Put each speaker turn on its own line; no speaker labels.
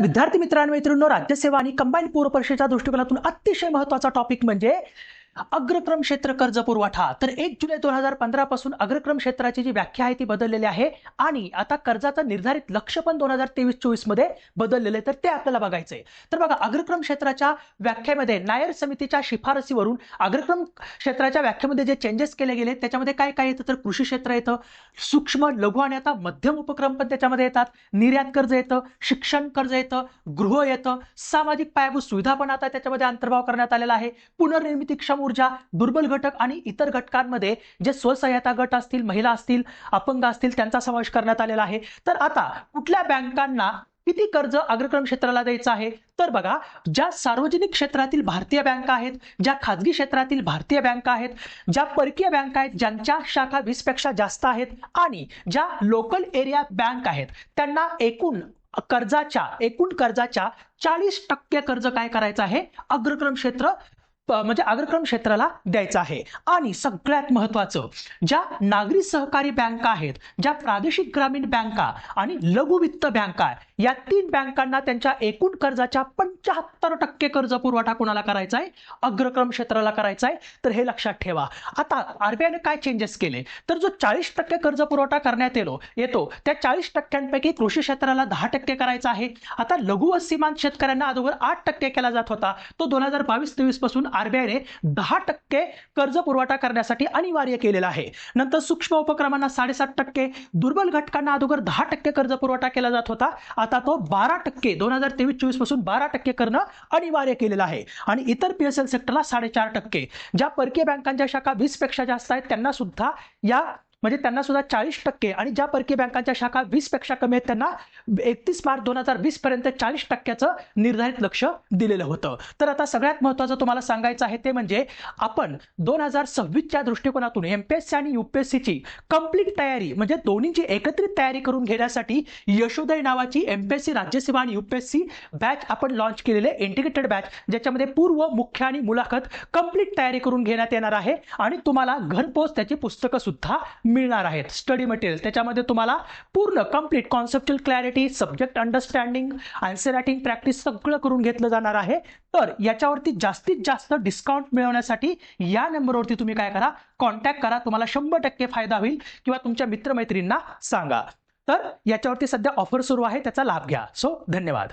तर विद्यार्थी मित्रांनो, राज्यसेवा आणि कंबाईंड पूर्व परीक्षेच्या दृष्टिकोनातून अतिशय महत्त्वाचा टॉपिक म्हणजे अग्रक्रम क्षेत्र कर्ज पुरवठा। तर 1 जुलै 2015 पासून अग्रक्रम क्षेत्राची जी व्याख्या आहे ती बदललेली आहे आणि आता कर्जाचं निर्धारित लक्ष्य पण 2023-24 मध्ये बदललेलं आहे। तर ते आपल्याला बघायचंय। तर बघा, अग्रक्रम क्षेत्राच्या व्याख्येमध्ये नायर समितीच्या शिफारसीवरून अग्रक्रम क्षेत्राच्या व्याख्येमध्ये जे चेंजेस केले गेले त्याच्यामध्ये काय काय येतं, तर कृषी क्षेत्र येतं, सूक्ष्म लघु आणि आता मध्यम उपक्रम पण त्याच्यामध्ये येतात, निर्यात कर्ज येतं, शिक्षण कर्ज येतं, गृह येतं, सामाजिक पायाभूत सुविधा पण आता त्याच्यामध्ये अंतर्भाव करण्यात आलेला आहे, पुनर्निर्मिती ऊर्जा, दुर्बल घटक आणि इतर घटकांमध्ये जे स्वसहायता गट असतील, महिला असतील, अपंग असतील त्यांचा समावेश करण्यात आलेला आहे। तर आता कुठल्या बँकांना किती कर्ज अग्रक्रम क्षेत्राला द्यायचं आहे, तर बघा, ज्या सार्वजनिक क्षेत्रातील भारतीय बँका आहेत, ज्या खाजगी क्षेत्रातील भारतीय बँका आहेत, ज्या परकीय बँका आहेत ज्यांच्या शाखा 20 पेक्षा जास्त आहेत आणि ज्या लोकल एरिया बँक आहेत त्यांना एकूण कर्जाच्या 40% कर्ज काय करायचं आहे, अग्रक्रम क्षेत्र म्हणजे अग्रक्रम क्षेत्राला द्यायचं आहे। आणि सगळ्यात महत्त्वाचं, ज्या नागरी सहकारी बँका आहेत, ज्या प्रादेशिक ग्रामीण बँका आणि लघु वित्त बँका या 3 बँकांना त्यांच्या एकूण कर्जाच्या 75% कर्ज पुरवठा कोणाला करायचा आहे, अग्रक्रम क्षेत्राला करायचा आहे। तर हे लक्षात ठेवा। आता आरबीआयने काय चेंजेस केले, तर जो 40% कर्ज पुरवठा करण्यात येतो त्या 40%पैकी कृषी क्षेत्राला 10% करायचा आहे। आता लघु व सीमांत शेतकऱ्यांना अगोदर 8% केला जात होता, तो 2022-23 पासून आरबीआयने 10% कर्ज पुरवठा करण्यासाठी अनिवार्य केलेला आहे। नंतर सूक्ष्म उपक्रमांना 7.5%, दुर्बल घटकांना अगोदर 10% कर्ज पुरवठा केला जात होता, आता तो 12% 2023-24 पासून 12% करणं अनिवार्य केलेलं आहे। आणि इतर पीएसएल सेक्टरला 4.5%, ज्या परकीय बँकांच्या शाखा 20 पेक्षा जास्त आहेत त्यांना सुद्धा 40% आणि ज्या परकीय बँकांच्या शाखा 20 पेक्षा कमी आहेत त्यांना 31 मार्च 2020 पर्यंत 40%चं निर्धारित लक्ष दिलेलं होतं। तर आता सगळ्यात महत्त्वाचं तुम्हाला सांगायचं आहे ते म्हणजे आपण 2026च्या दृष्टिकोनातून एमपीएससी आणि यूपीएससीची कंप्लीट तयारी म्हणजे दोन्हीची एकत्रित तयारी करून घेण्यासाठी यशोदय नावाची एमपीएससी राज्यसेवा आणि यूपीएससी बॅच आपण लॉन्च केलेले इंटिग्रेटेड बॅच, ज्याच्यामध्ये पूर्व, मुख्य आणि मुलाखत कंप्लीट तयारी करून घेण्यात येणार आहे आणि तुम्हाला घरपोच त्याची पुस्तकं सुद्धा मिळणार आहेत। स्टडी मटेरियल त्याच्यामध्ये तुम्हाला पूर्ण complete conceptual clarity, subject understanding, answer writing practice सगळं करून घेतलं जाणार आहे। तर याच्यावरती जास्तीत जास्त डिस्काउंट मिळवण्यासाठी या नंबरवरती तुम्ही काय करा, कॉन्टॅक्ट करा, तुम्हाला 100% फायदा होईल किंवा तुमच्या मित्रमैत्रिणींना सांगा। तर याच्यावरती सध्या ऑफर सुरू आहे, त्याचा लाभ घ्या। सो धन्यवाद।